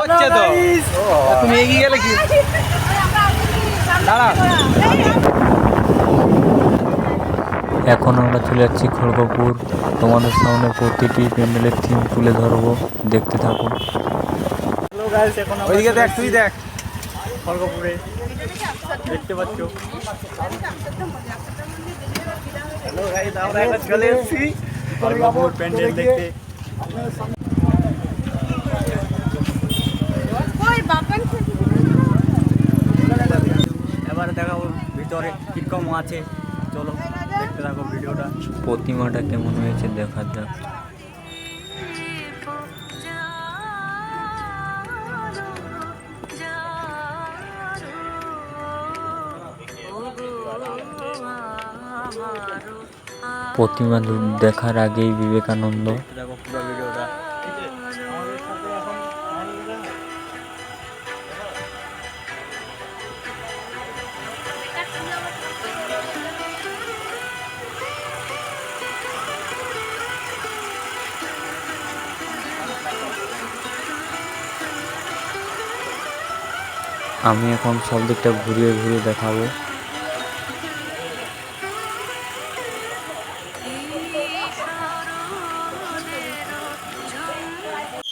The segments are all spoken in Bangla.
হচ্ছে তো তুমি এগিয়ে গেলে কি দাঁড়া। এখন আমরা চলে যাচ্ছি খড়গপুর। তোমাদের সামনে প্রতিটি প্যান্ডেলের থিম তুলে ধরবো, দেখতে থাকুন। হ্যালো গাইস, এখন ওইদিকে দেখ, তুই দেখ খড়গপুরে দেখতে পাচ্ছ। হ্যালো গাইস, আমরা এখন চলে এসেছি খড়গপুর প্যান্ডেল দেখতে। এবারে দেখাবো ভিতরে কিরকম আছে, চলো দেখতে থাকো ভিডিওটা। প্রতিমাটা কেমন হয়েছে দেখা যাক। প্রতিমা দেখার আগেই বিবেকানন্দ। দেখো পুরো ভিডিওটা। আমি এখন সব দিকটা ঘুরিয়ে ঘুরিয়ে দেখাবো।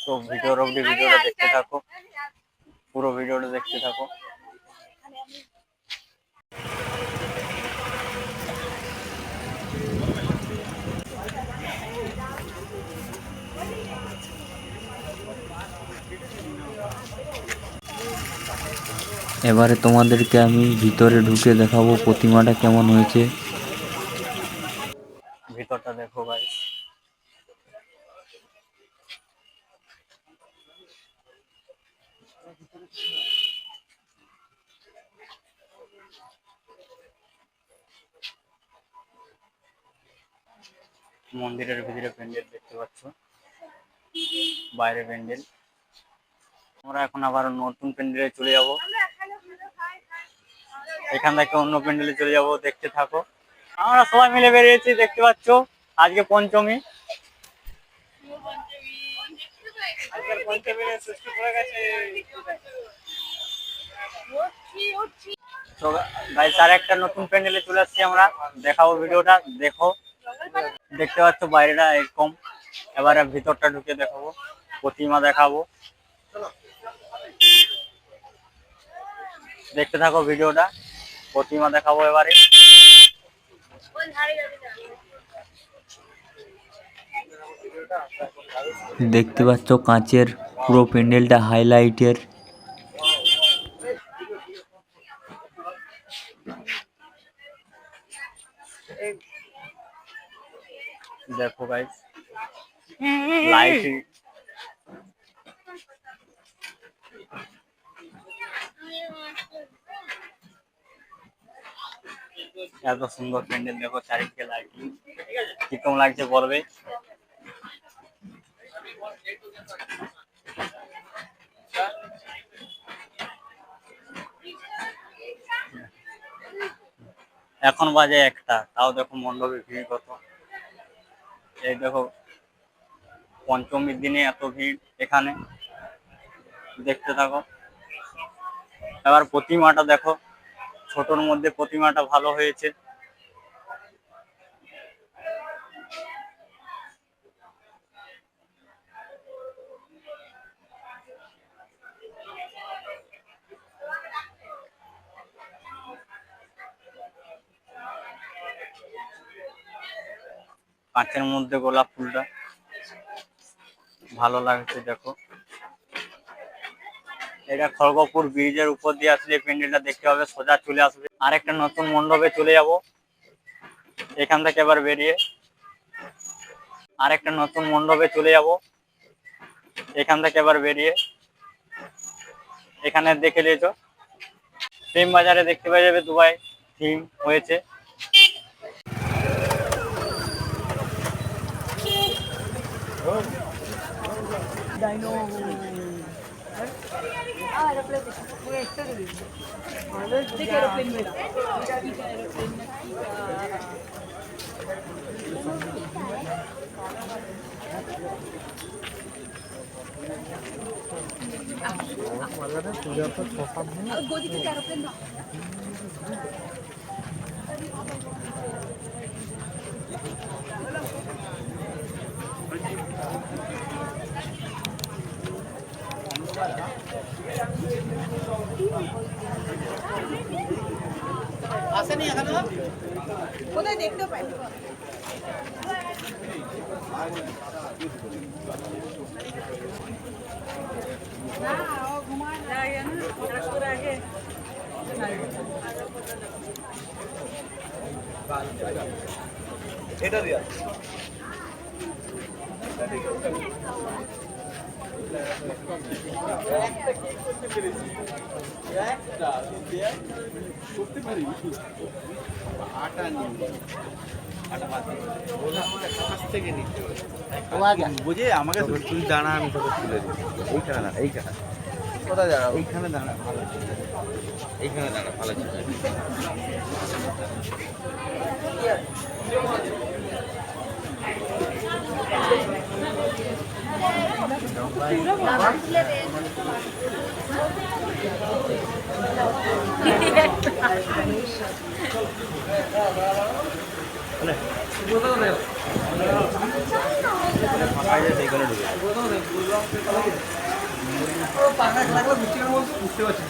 তো ভিডিওটা দেখতে থাকো, পুরো ভিডিওটা দেখতে থাকো। এবারে তোমাদেরকে আমি ভিতরে ঢুকে দেখাবো প্রতিমাটা কেমন হয়েছে। ভিতরটা দেখো ভাই। মন্দিরের ভিতরে প্যান্ডেল দেখতে পাচ্ছ, বাইরে প্যান্ডেল। আমরা এখন আবার নতুন প্যান্ডেলে চলে যাব, এখান থেকে অন্য প্যান্ডেলে চলে যাব, দেখতে থাকো। আমরা সবাই মিলে বেরিয়েছি, দেখতে পাচ্ছ আজকে পঞ্চমী। তো গাইস, আর একটা নতুন প্যান্ডেলে চলে আসছি আমরা, দেখাবো ভিডিওটা দেখো। দেখতে পাচ্ছ বাইরেটা এরকম। এবারে ভিতরটা ঢুকে দেখাবো, প্রতিমা দেখাবো, দেখতে থাকো ভিডিওটা। প্রতিমা দেখাবো এবারে। দেখতে পাচ্ছ কাঁচের পুরো প্যান্ডেলটা হাইলাইটের। দেখো গাইস, লাইট এত সুন্দর প্যান্ডেল, দেখো চারিদিকে লাইটিং কিরকম লাগছে বলবে। এখন বাজে 1টা, তাও দেখো মণ্ডপে ভিড় কত। এই দেখো পঞ্চমীর দিনে এত ভিড় এখানে, দেখতে থাকো। এবার প্রতিমাটা দেখো, ছোটর মধ্যে প্রতিমাটা ভালো হয়েছে। কাঁচের মধ্যে গোলাপ ফুলটা ভালো লাগছে দেখো। এটা খড়গপুর ব্রিজের উপর দিয়ে আসলে প্যান্ডেলটা দেখতে হবে, সোজা চলে আসবে। আর একটা নতুন মণ্ডপে চলে যাব, এখান থেকে এবার বেরিয়ে আর একটা নতুন মণ্ডপে চলে যাব, এখান থেকে এবার বেরিয়ে এখানে দেখে নিয়েছো থিম বাজারে দেখতে পাওয়া যাবে দুবাই থিম হয়েছে। আসেনি এখনো কোথায় দেখতেও পাই না ও ঘুমা যায় না রাস্তার আগে এটা দিয়া করতে পারি আটা নিয়ে বুঝে আমাকে তুই দাঁড়া আমি তোকে তুলে দিই এইখানে দাঁড়া এইখানে কোথায় দাঁড়া এইখানে দাঁড়া ভালো এইখানে দাঁড়া ভালো বুঝতে পারছি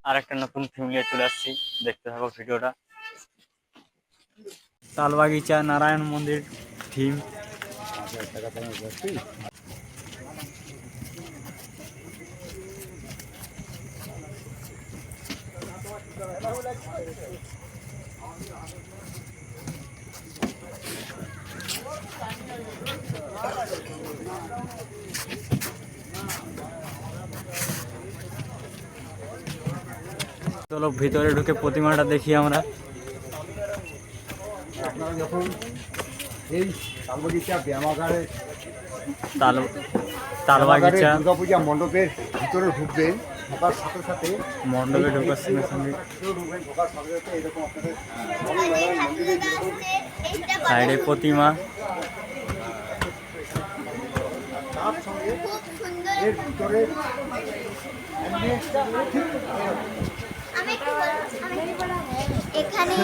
আর একটা নতুন থিম নিয়ে চলে আসছি, দেখতে থাকো ভিডিওটা। তালবাগিচা নারায়ণ মন্দির থিম। চলো ভিতরে ঢুকে প্রতিমাটা দেখি আমরা। আপনারা যখন এই তালবাগিচা ব্যায়ামাগারে তালবাগিচা দুর্গাপূজা মণ্ডপের ভিতরে ঢুকবেন, ঢোকার সাথে সাথে মণ্ডপে ঢোকার সঙ্গে সঙ্গে ঢোকার সাথে সাথে এরকম আপনাদের সাইডে প্রতিমা, তার সঙ্গে এর ভিতরে এখানে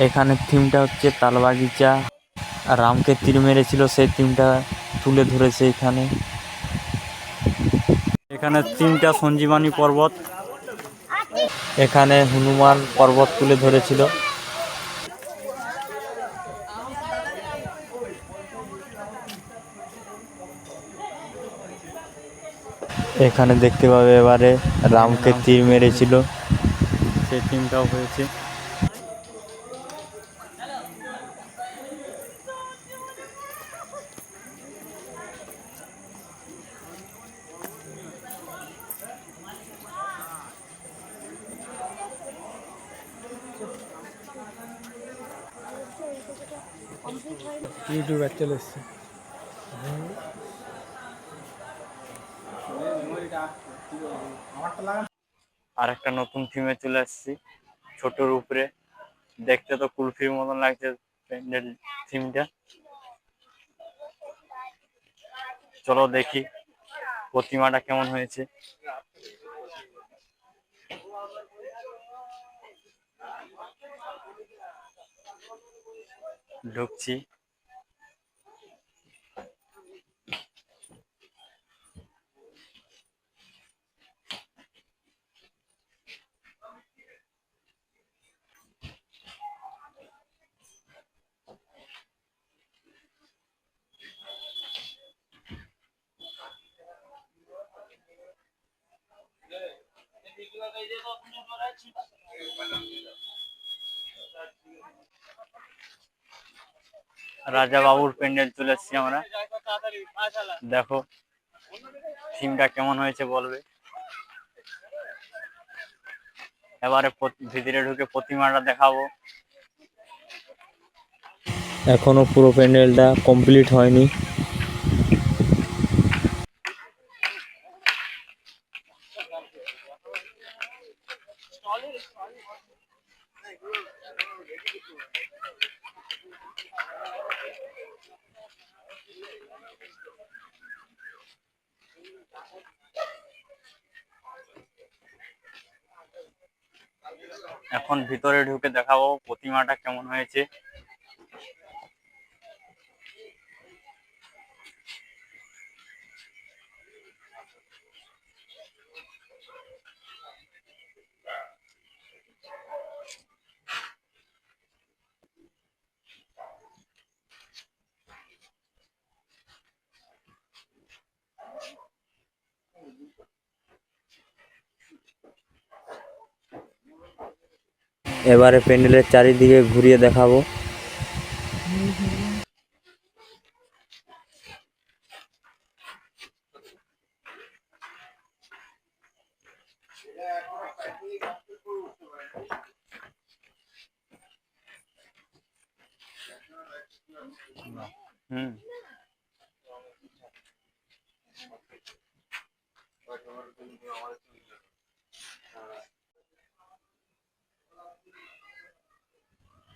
এখানে থিমটা হচ্ছে তালবাগিচা, রামকে তীর মেরেছিল সেই থিমটা তুলে ধরেছে এখানে। এখানে থিমটা সঞ্জীবনী পর্বত, এখানে হনুমান পর্বত তুলে ধরেছিল। এখানে দেখতে পাবে এবারে রামকে তীর মেরেছিল সেই থিমটাও হয়েছে। ইউটিউবে চলে এসছে। আমারটা লাগা আর একটা নতুন থিমে চলে আসছি, ছোটর উপরে। দেখতে তো কুলফির মতন লাগছে প্যান্ডেল থিমটা। চলো দেখি প্রতিমাটা কেমন হয়েছে। ঢুকছি। রাজা বাবুর প্যান্ডেল চলে এসছি আমরা। দেখো থিমটা কেমন হয়েছে বলবে। এবারে ভিতরে ঢুকে প্রতিমাটা দেখাবো। এখনো পুরো প্যান্ডেলটা কমপ্লিট হয়নি। এখন ভিতরে ঢুকে দেখাবো প্রতিমাটা কেমন হয়েছে। এবারে প্যান্ডেলের চারিদিকে ঘুরিয়ে দেখাবো। হুম,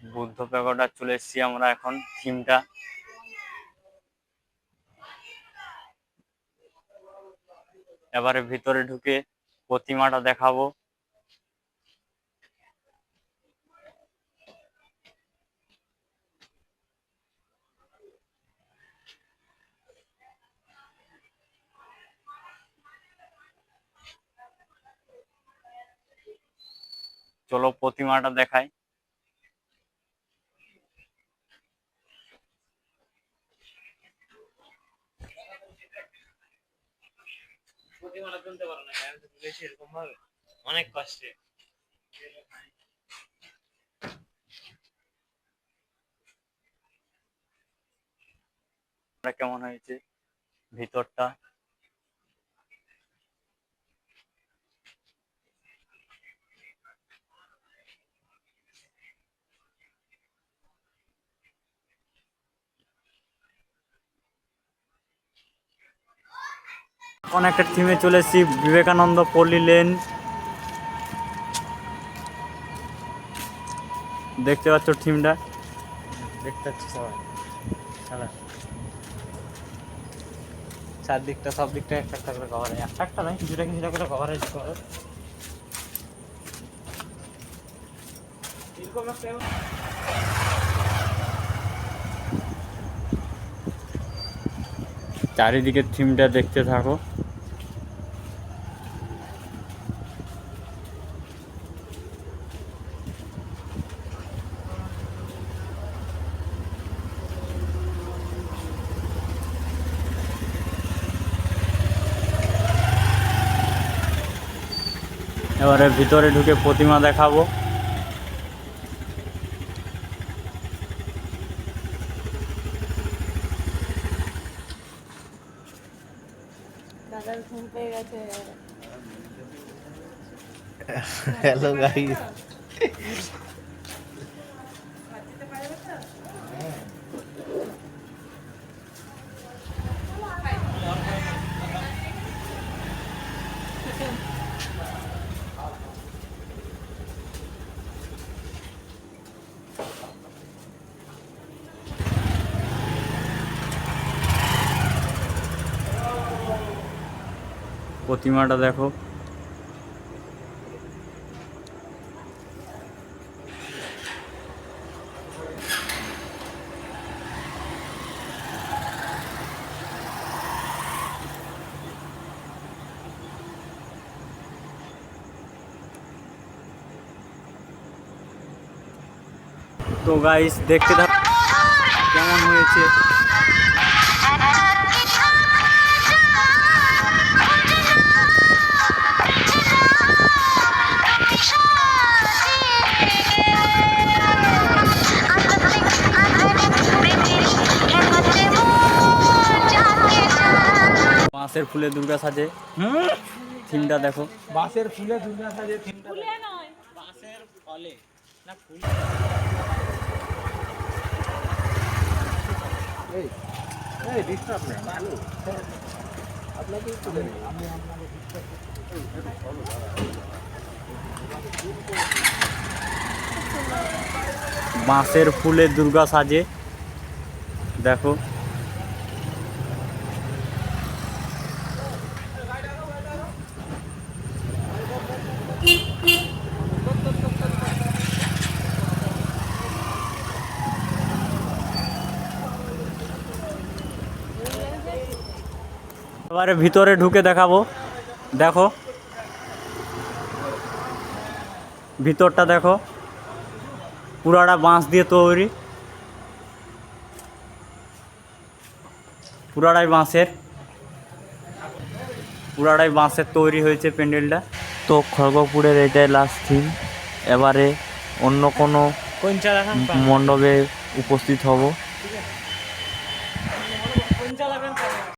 বুদ্ধ প্যাগোডা চলে এসছি আমরা এখন থিমটা। এবারে ভিতরে ঢুকে প্রতিমাটা দেখাবো। চলো প্রতিমাটা দেখাই। অনেক কষ্টে কেমন হয়েছে ভিতরটা। এখন একটা থিমে চলে এসেছি, বিবেকানন্দ পল্লী লেন। দেখতে পাচ্ছ থিমটা। দেখতে পাচ্ছি সবাই সারা চারদিকটা সব দিকটা একটা একটা করে কভার, একটা নয় কিছুটা কিছুটা করে কভারেজ করে। চারিদিকে থিমটা দেখতে থাকো। এবারে ভিতরে ঢুকে প্রতিমা দেখাবো। দাদার ঘুম পেয়ে গেছে। হ্যালো গাইস, প্রতিমাটা দেখো। তো গাইস দেখতে থাকো কেমন হয়েছে। বাঁশের ফুলে দুর্গা সাজে থিমটা দেখো। বাঁশের ফুলে দুর্গা সাজে থিমটা এই ডিস্টার্ব নেই বাঁশের ফুলে দুর্গা সাজে দেখো। এবারে ভিতরে ঢুকে দেখাবো। দেখো ভিতরটা দেখো, পুরাটা বাঁশ দিয়ে তৈরি, পুরাটাই বাঁশের তৈরি হয়েছে প্যান্ডেলটা। তো খড়গপুরের এটাই লাস্ট থিম। এবারে অন্য কোনো মণ্ডপে উপস্থিত হব।